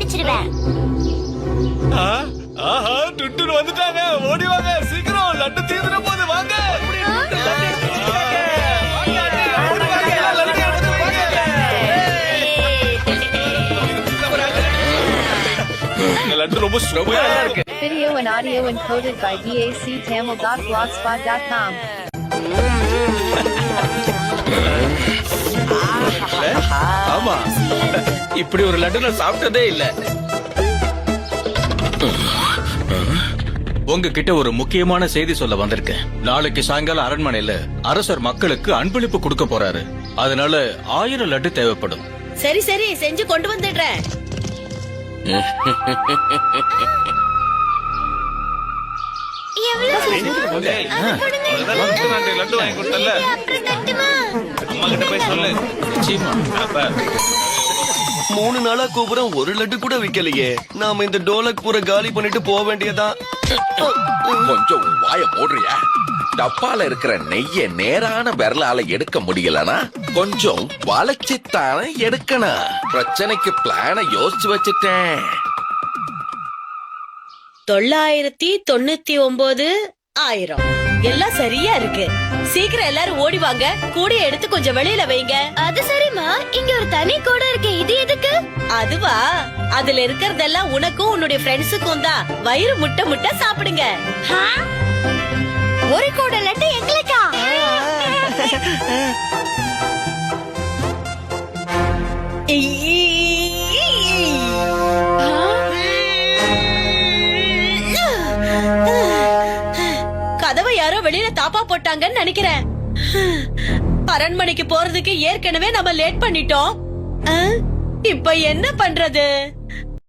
சாவடிச்சிருவேன். ஆஹா டுட்டுன்னு வந்துட்டாங்க. ஓடி வாங்க சீக்கிரம், லட்டு தீந்துற போது வாங்க. லட்டு ரொம்ப சுவையா இருக்கு. Video and audio encoded by dactamil.blogspot.com. ஆமா, இப்படி ஒரு லட்டு நான் சாப்பிட்டதே இல்ல. உங்ககிட்ட ஒரு முக்கியமான செய்தி சொல்ல வந்திருக்கேன். நாளைக்கு சாயங்காலம் அரண்மனையில அரசர் மக்களுக்கு அன்பளிப்பு கொடுக்க போறாரு. அதனால 1000 லட்டு தேவைப்படும். சரி சரி, செஞ்சு கொண்டு வந்துடுறேன். லட்டு வாங்கி கொடுத்தல, அம்மா கிட்ட போய் சொல்லு. 3 நாளா கூப்பிடுறோம், ஒரு லட்டு கூட விக்கலையே. நாம இந்த டோலக் பூரா காலி பண்ணிட்டு போக வேண்டியதான். கொஞ்சம் வாய மூடுறியா? டப்பால இருக்கிற நெய்ய நேரான விரலால எடுக்க முடியலனா கொஞ்சம் வளைச்சுத்தானே எடுக்கணும். பிரச்சனைக்கு பிளான யோசிச்சு வச்சுட்டேன். 999 1000 எல்லாம் சரியா இருக்கு. சீக்கிரம் எல்லாரும் ஓடி வாங்க. கூடைய எடுத்து கொஞ்சம் வெளியில வைங்க. அது சரிம்மா, இங்க ஒரு தனி கூடை இருக்கு. இது எதுக்கு? அதுவா, அதுல இருக்கறதெல்லாம் உனக்கும் உன்னுடைய ஃப்ரெண்ட்ஸுக்கும் தான். வயிறு முட்டை முட்டை சாப்பிடுங்க. ஒரு கூடை லட்டு எங்களுக்கா? கதவை யாரோ வெளியில தாப்பா போட்டாங்கன்னு நினைக்கிறேன். அரண்மனைக்கு போறதுக்கு ஏற்கனவே நம்ம லேட் பண்ணிட்டோம். இப்ப என்ன பண்றது?